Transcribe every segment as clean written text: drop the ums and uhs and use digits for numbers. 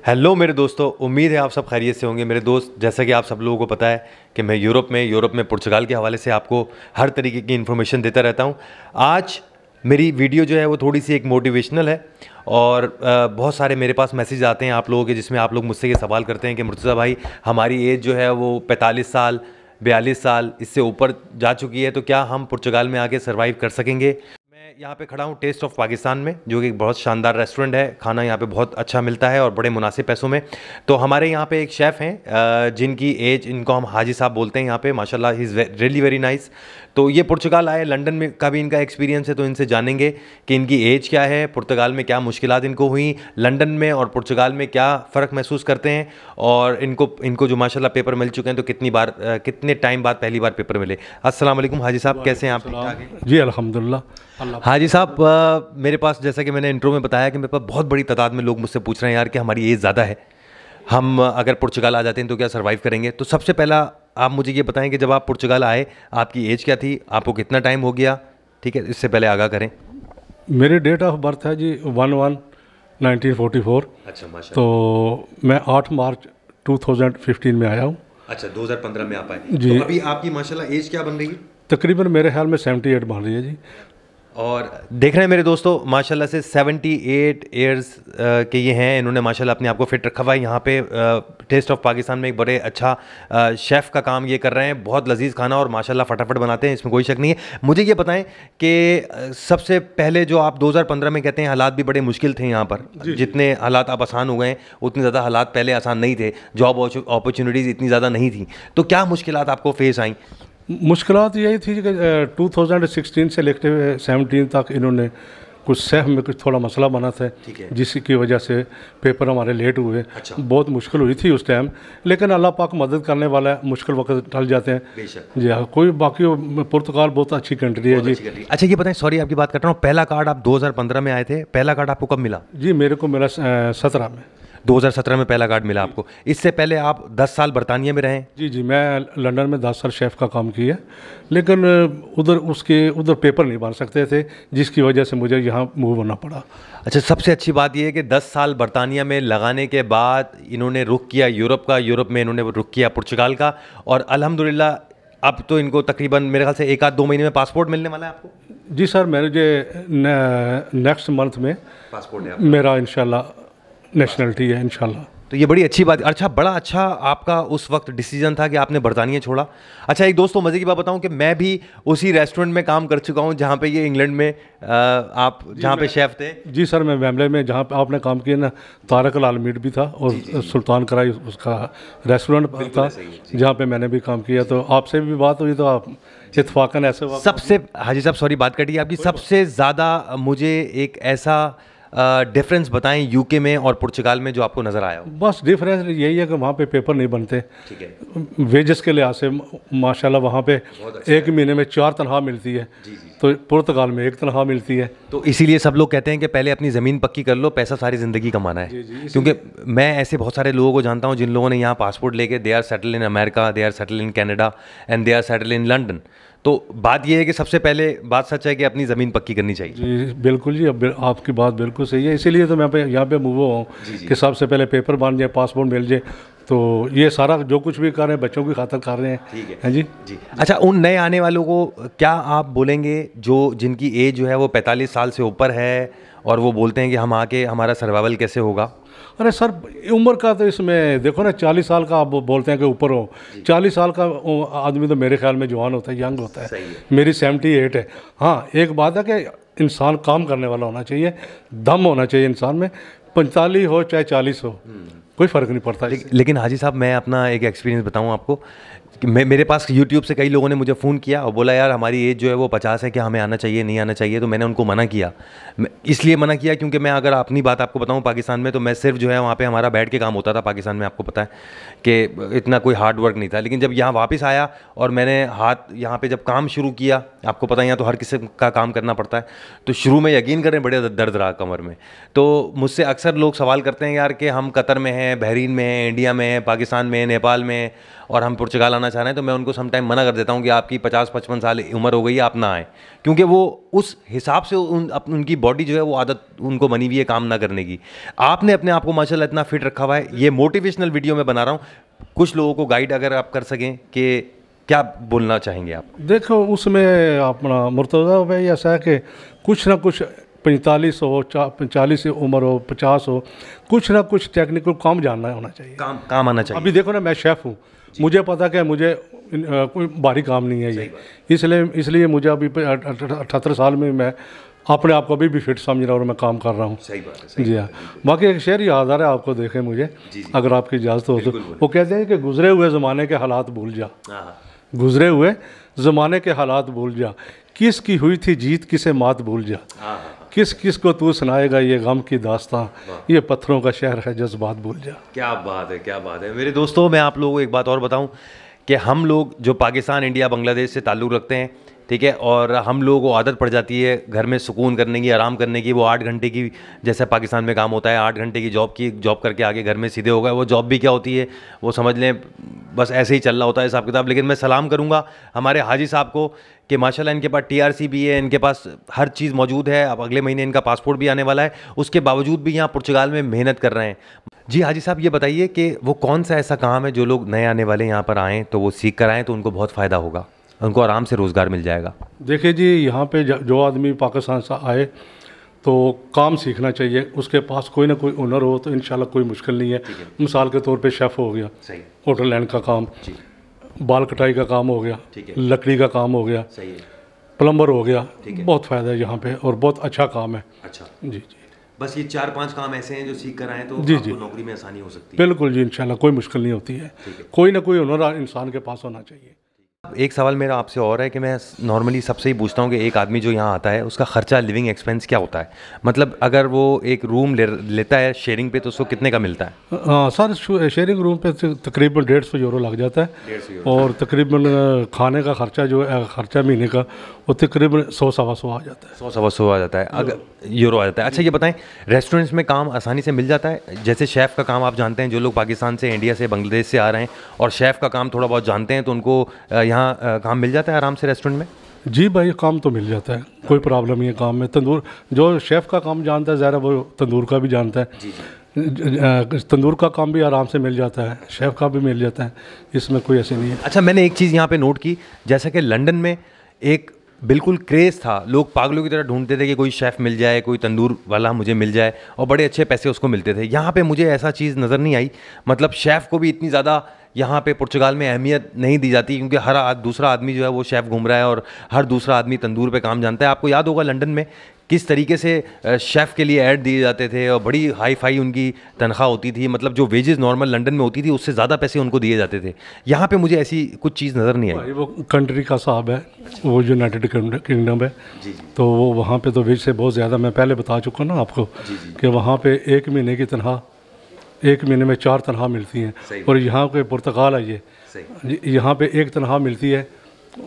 Hello मेरे दोस्तों, उम्मीद है आप सब खैरियत से होंगे। मेरे दोस्त, जैसा कि आप सब लोगों को पता है कि मैं यूरोप में पुर्तगाल के हवाले से आपको हर तरीके की इन्फॉर्मेशन देता रहता हूं। आज मेरी वीडियो जो है वो थोड़ी सी एक मोटिवेशनल है और बहुत सारे मेरे पास मैसेज आते हैं आप लोगों के, जिसमें आप लोग मुझसे ये सवाल करते हैं कि मुर्तज़ा भाई, हमारी एज जो है वो 45 साल 42 साल इससे ऊपर जा चुकी है, तो क्या हम पुर्तगाल में आके सर्वाइव कर सकेंगे। मैं यहाँ पे खड़ा हूँ टेस्ट ऑफ पाकिस्तान में, जो कि एक बहुत शानदार रेस्टोरेंट है। खाना यहाँ पे बहुत अच्छा मिलता है और बड़े मुनासिब पैसों में। तो हमारे यहाँ पे एक शेफ़ हैं जिनकी एज, इनको हम हाजी साहब बोलते हैं यहाँ पे, माशाल्लाह he is really very nice. तो ये पुर्तगाल आए, लंदन में का भी इनका एक्सपीरियंस है, तो इनसे जानेंगे कि इनकी एज क्या है, पुर्तगाल में क्या मुश्किलात इनको हुई, लंदन में और पुर्तगाल में क्या फ़र्क महसूस करते हैं, और इनको जो माशाल्लाह पेपर मिल चुके हैं, तो कितने टाइम बाद पहली बार पेपर मिले। अस्सलाम वालेकुम हाजी साहब, कैसे हैं आप? ठीक ठाक हैं जी, अल्हम्दुलिल्लाह। हाजी साहब, मेरे पास, जैसा कि मैंने इंट्रो में बताया, कि मेरे पास बहुत बड़ी तादाद में लोग मुझसे पूछ रहे हैं यार कि हमारी एज ज़्यादा है, हम अगर पुर्तगाल आ जाते हैं तो क्या सर्वाइव करेंगे। तो सबसे पहला आप मुझे ये बताएं कि जब आप पुर्तगाल आए आपकी एज क्या थी, आपको कितना टाइम हो गया, ठीक है, इससे पहले आगाह करें। मेरी डेट ऑफ बर्थ है जी 1/1/1944। अच्छा, माशाल्लाह। तो मैं 8 मार्च 2015 में आया हूँ। अच्छा, 2015 में आप आए जी। तो अभी आपकी माशाल्लाह एज क्या बन रही है? तकरीबन मेरे ख्याल में 78 बन रही है जी। और देख रहे हैं मेरे दोस्तों, माशाल्लाह से 78 ईयर्स के ये हैं। इन्होंने माशाल्लाह अपने आप को फिट रखा हुआ है। यहाँ पे टेस्ट ऑफ पाकिस्तान में एक बड़े अच्छा शेफ़ का काम ये कर रहे हैं। बहुत लजीज खाना और माशाल्लाह फटाफट बनाते हैं, इसमें कोई शक नहीं है। मुझे ये बताएं कि सबसे पहले जो आप 2015 में कहते हैं हालात भी बड़े मुश्किल थे यहाँ पर, जितने हालात अब आसान हो गए हैं उतने ज़्यादा हालात पहले आसान नहीं थे, जॉब अपॉर्चुनिटीज़ इतनी ज़्यादा नहीं थी, तो क्या मुश्किलात आपको फेस आई? मुश्किलात यही थी कि 2016 से लेकर 17 तक इन्होंने कुछ सहम में कुछ थोड़ा मसला बना था, जिसकी वजह से पेपर हमारे लेट हुए। अच्छा। बहुत मुश्किल हुई थी उस टाइम, लेकिन अल्लाह पाक मदद करने वाला है, मुश्किल वक्त टल जाते हैं। बेशक। जी हाँ, कोई बाकी पुर्तगाल बहुत अच्छी कंट्री है जी। अच्छा, ये बताएं, सॉरी आपकी बात कर रहा हूँ, पहला कार्ड आप 2015 में आए थे, पहला कार्ड आपको कब मिला? जी, मेरे को मिला 17 में। 2017 में पहला कार्ड मिला आपको। इससे पहले आप 10 साल बरतानिया में रहे? जी, मैं लंदन में 10 साल शेफ़ का काम किया, लेकिन उधर पेपर नहीं बन सकते थे, जिसकी वजह से मुझे यहाँ मूव होना पड़ा। अच्छा, सबसे अच्छी बात यह है कि 10 साल बरतानिया में लगाने के बाद इन्होंने रुख किया यूरोप का, यूरोप में इन्होंने रुख किया पुर्तगाल का, और अल्हम्दुलिल्लाह अब तो इनको तकरीबन मेरे ख्याल से 1-2 महीने में पासपोर्ट मिलने वाला है आपको। जी सर, मेरे नेक्स्ट मंथ में पासपोर्ट है मेरा इंशाल्लाह नेशनलिटी है इंशाल्लाह। तो ये बड़ी अच्छी बात। अच्छा, बड़ा अच्छा आपका उस वक्त डिसीजन था कि आपने बरतानिया छोड़ा। अच्छा, एक दोस्तों मज़े की बात बताऊं कि मैं भी उसी रेस्टोरेंट में काम कर चुका हूं जहां पे ये इंग्लैंड में आप जहां पे शेफ़ थे। जी सर, मैं वेम्बले में जहां पे आपने काम किया ना, तारक लाल मीट भी था, और सुल्तान कराई उसका रेस्टोरेंट था जहाँ पे मैंने भी काम किया। तो आपसे भी बात हुई तो आप इत्तफाकन ऐसे सबसे, हाजी साहब सॉरी बात कटिए आपकी, सबसे ज़्यादा मुझे एक ऐसा डिफरेंस बताएं यूके में और पुर्तगाल में जो आपको नज़र आया हो। बस डिफरेंस यही है कि वहाँ पे पेपर नहीं बनते। ठीक है। वेजेस के लिहाज से माशाल्लाह वहाँ पे एक महीने में 4 तनख्वाह मिलती है। तो पुर्तगाल में 1 तनख्वाह मिलती है। तो इसीलिए सब लोग कहते हैं कि पहले अपनी ज़मीन पक्की कर लो, पैसा सारी ज़िंदगी कमाना है। क्योंकि मैं ऐसे बहुत सारे लोगों को जानता हूँ जिन लोगों ने यहाँ पासपोर्ट लेके they are settle in America, they are settle in Canada and they are settle in London. तो बात यह है कि सबसे पहले बात सच है कि अपनी ज़मीन पक्की करनी चाहिए। जी बिल्कुल जी, अब आपकी बात बिल्कुल सही है। इसीलिए तो मैं यहाँ पे मूव हुआ हूँ कि सबसे पहले पेपर बन जाए, पासपोर्ट मिल जाए। तो ये सारा जो कुछ भी कर रहे हैं बच्चों की खातर कर रहे हैं। ठीक है जी। जी। अच्छा, उन नए आने वालों को क्या आप बोलेंगे जिनकी एज जो है वो 45 साल से ऊपर है और वो बोलते हैं कि हम आके हमारा सर्वाइवल कैसे होगा? अरे सर, उम्र का तो इसमें देखो ना, 40 साल का आप बोलते हैं कि ऊपर हो, 40 साल का आदमी तो मेरे ख्याल में जवान होता है, यंग होता है। मेरी 78 है। हाँ, एक बात है कि इंसान काम करने वाला होना चाहिए, दम होना चाहिए इंसान में, 45 हो चाहे 40 हो, कोई फ़र्क नहीं पड़ता। लेकिन हाजी साहब, मैं अपना एक एक्सपीरियंस बताऊं आपको कि मेरे पास यूट्यूब से कई लोगों ने मुझे फ़ोन किया और बोला यार हमारी एज जो है वो 50 है, क्या हमें आना चाहिए नहीं आना चाहिए? तो मैंने उनको मना किया। इसलिए मना किया क्योंकि मैं अगर अपनी बात आपको बताऊं, पाकिस्तान में तो मैं सिर्फ जो है वहाँ पे हमारा बैठ के काम होता था। पाकिस्तान में आपको पता है कि इतना कोई हार्ड वर्क नहीं था। लेकिन जब यहाँ वापस आया और मैंने यहाँ पे जब काम शुरू किया, आपको पता है यहाँ तो हर किसी का काम करना पड़ता है, तो शुरू में यकीन करें बड़े दर्द रहा कमर में। तो मुझसे अक्सर लोग सवाल करते हैं यार कि हम कतर में हैं, बहरीन में हैं, इंडिया में हैं, पाकिस्तान में, नेपाल में, और हम पुर्तगाल आना आना चाह रहे हैं तो मैं उनको सम टाइम मना कर देता हूँ कि आपकी 50-55 साल उम्र हो गई है, आप ना आएँ, क्योंकि वो उस हिसाब से उनकी बॉडी जो है वो आदत उनको बनी हुई है काम ना करने की। आपने अपने आप को माशाल्लाह इतना फिट रखा हुआ है। ये मोटिवेशनल वीडियो मैं बना रहा हूँ, कुछ लोगों को गाइड अगर आप कर सकें कि क्या बोलना चाहेंगे आप? देखो उसमें अपना मुर्तज़ा भाई ऐसा है कि कुछ ना कुछ 45 हो 40 की उम्र हो 50 हो, कुछ ना कुछ टेक्निकल काम जानना होना चाहिए, काम आना चाहिए। अभी देखो ना, मैं शेफ़ हूँ, मुझे पता कि मुझे कोई भारी काम नहीं है ये, इसलिए मुझे अभी 78 साल में मैं अपने आप को अभी भी फिट समझ रहा हूँ और मैं काम कर रहा हूँ। सही बात है। जी हाँ। बाकी एक शेर याद आ रहा है आपको, देखें मुझे अगर आपकी इजाज़त हो तो। वो कहते हैं कि गुजरे हुए ज़माने के हालात भूल जा, गुजरे हुए ज़माने के हालात भूल जा, किस की हुई थी जीत किसे मात भूल जा, किस किस को तू सुनाएगा ये गम की दास्तां, ये पत्थरों का शहर है जज्बात भूल जा। क्या बात है, क्या बात है। मेरे दोस्तों, मैं आप लोगों को एक बात और बताऊं कि हम लोग जो पाकिस्तान, इंडिया, बांग्लादेश से ताल्लुक़ रखते हैं, ठीक है, और हम लोगों को आदत पड़ जाती है घर में सुकून करने की, आराम करने की। वो 8 घंटे की, जैसे पाकिस्तान में काम होता है, 8 घंटे की जॉब करके आगे घर में सीधे हो गए। वो जॉब भी क्या होती है वो समझ लें, बस ऐसे ही चल रहा होता है हिसाब किताब। लेकिन मैं सलाम करूंगा हमारे हाजी साहब को कि माशाल्लाह इनके पास TRC भी है, इनके पास हर चीज़ मौजूद है। अब अगले महीने इनका पासपोर्ट भी आने वाला है, उसके बावजूद भी यहाँ पुर्तगाल में मेहनत कर रहे हैं। जी हाजी साहब, ये बताइए कि वो कौन सा ऐसा काम है जो लोग नए आने वाले यहाँ पर आएँ तो वो सीख कर आएँ तो उनको बहुत फ़ायदा होगा, उनको आराम से रोज़गार मिल जाएगा? देखिए जी, यहाँ पे जो आदमी पाकिस्तान से आए तो काम सीखना चाहिए, उसके पास कोई ना कोई हुनर हो तो इंशाल्लाह कोई मुश्किल नहीं है। मिसाल के तौर पे शेफ़ हो गया, होटल लाइन का काम, बाल कटाई का काम हो गया, लकड़ी का काम हो गया, प्लम्बर हो गया, बहुत फ़ायदा है यहाँ पे और बहुत अच्छा काम है। अच्छा जी। बस ये 4-5 काम ऐसे हैं जो सीख कर आए तो आपको नौकरी में आसानी हो सकती है। बिल्कुल जी, इंशाल्लाह कोई मुश्किल नहीं होती है, कोई ना कोई हुनर इंसान के पास होना चाहिए। एक सवाल मेरा आपसे और है कि मैं नॉर्मली सबसे ही पूछता हूँ कि एक आदमी जो यहाँ आता है उसका खर्चा, लिविंग एक्सपेंस क्या होता है? मतलब अगर वो एक रूम लेता है शेयरिंग पे तो उसको कितने का मिलता है? हाँ सर, शेयरिंग रूम पे तकरीबन 150 यूरो लग जाता है, और तकरीबन खाने का खर्चा जो है, खर्चा महीने का, वो तकरीबन 100-125 आ जाता है। 100-125 आ जाता है, अगर यूरो आ जाता है। अच्छा ये बताएं, रेस्टोरेंट्स में काम आसानी से मिल जाता है? जैसे शेफ़ का काम आप जानते हैं, जो लोग पाकिस्तान से, इंडिया से, बांग्लादेश से आ रहे हैं और शेफ़ का काम थोड़ा बहुत जानते हैं तो उनको यहाँ काम मिल जाता है आराम से रेस्टोरेंट में? जी भाई, काम तो मिल जाता है, कोई प्रॉब्लम नहीं है काम में। तंदूर, जो शेफ़ का काम जानता है ज़रा वो तंदूर का भी जानता है, तंदूर का काम भी आराम से मिल जाता है, शेफ़ का भी मिल जाता है, इसमें कोई ऐसे नहीं है। अच्छा, मैंने एक चीज़ यहाँ पे नोट की, जैसा कि लंदन में एक बिल्कुल क्रेज़ था, लोग पागलों की तरह ढूंढते थे कि कोई शेफ़ मिल जाए, कोई तंदूर वाला मुझे मिल जाए, और बड़े अच्छे पैसे उसको मिलते थे। यहाँ पे मुझे ऐसा चीज़ नज़र नहीं आई, मतलब शेफ़ को भी इतनी ज़्यादा यहाँ पे पुर्तगाल में अहमियत नहीं दी जाती, क्योंकि हर दूसरा आदमी जो है वो शेफ़ घूम रहा है और हर दूसरा आदमी तंदूर पे काम जानता है। आपको याद होगा लंदन में किस तरीके से शेफ़ के लिए ऐड दिए जाते थे और बड़ी हाई फाई उनकी तनख्वाह होती थी, मतलब जो वेजेस नॉर्मल लंदन में होती थी उससे ज़्यादा पैसे उनको दिए जाते थे। यहाँ पे मुझे ऐसी कुछ चीज़ नज़र नहीं आई। वो कंट्री का साहब है, वो यूनाइटेड किंगडम है, तो वो वहाँ पे तो वेज से बहुत ज़्यादा, मैं पहले बता चुका ना आपको कि वहाँ पे 1 महीने की तनख्वाह, 1 महीने में 4 तनख्वाह मिलती हैं, और यहाँ पे पुर्तगाल है ये, यहाँ पे 1 तनख्वाह मिलती है,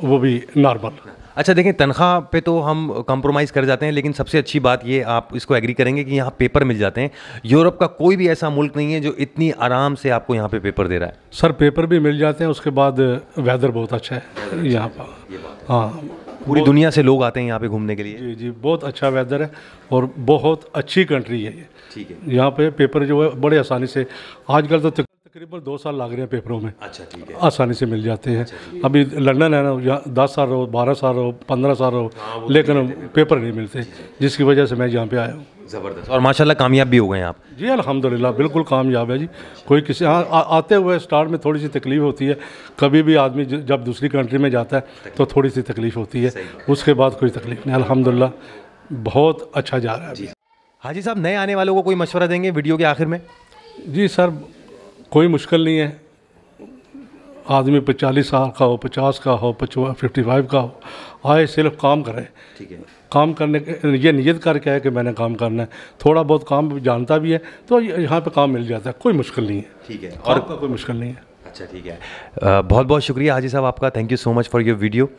वो भी नॉर्मल। अच्छा देखें, तनख्वाह पे तो हम कॉम्प्रोमाइज़ कर जाते हैं, लेकिन सबसे अच्छी बात ये, आप इसको एग्री करेंगे कि यहाँ पेपर मिल जाते हैं। यूरोप का कोई भी ऐसा मुल्क नहीं है जो इतनी आराम से आपको यहाँ पे पेपर दे रहा है। सर पेपर भी मिल जाते हैं, उसके बाद वेदर बहुत अच्छा है यहाँ पर। हाँ, पूरी दुनिया से लोग आते हैं यहाँ पे घूमने के लिए। जी जी, बहुत अच्छा वेदर है और बहुत अच्छी कंट्री है ये। ठीक है, यहाँ पे पेपर जो है बड़े आसानी से, आजकल तो तकरीबन 2 साल लग रहे हैं पेपरों में। अच्छा, ठीक है, आसानी से मिल जाते हैं। अभी लंदन है ना, यहाँ 10 साल रहो, 12 साल रहो, 15 साल रहो, लेकिन पेपर नहीं मिलते, जिसकी वजह से मैं यहाँ पे आया हूँ। ज़बरदस्त, और माशाल्लाह कामयाब भी हो गए आप? जी अल्हम्दुलिल्लाह, बिल्कुल कामयाब है जी। कोई किसी आते हुए स्टार्ट में थोड़ी सी तकलीफ होती है, कभी भी आदमी जब दूसरी कंट्री में जाता है तो थोड़ी सी तकलीफ होती है, उसके बाद कोई तकलीफ नहीं, अल्हम्दुलिल्लाह बहुत अच्छा जा रहा है। हाजी साहब, नए आने वालों को कोई मशवरा देंगे वीडियो के आखिर में? जी सर, कोई मुश्किल नहीं है, आदमी 40 साल का हो, 50 का हो, 55 का हो, आए सिर्फ काम करे। ठीक है, काम करने के ये नियत करके है कि मैंने काम करना है, थोड़ा बहुत काम जानता भी है तो यहाँ पे काम मिल जाता है, कोई मुश्किल नहीं है। ठीक है, और कोई मुश्किल नहीं है। अच्छा ठीक है, बहुत बहुत शुक्रिया हाजी साहब आपका, thank you so much for your video.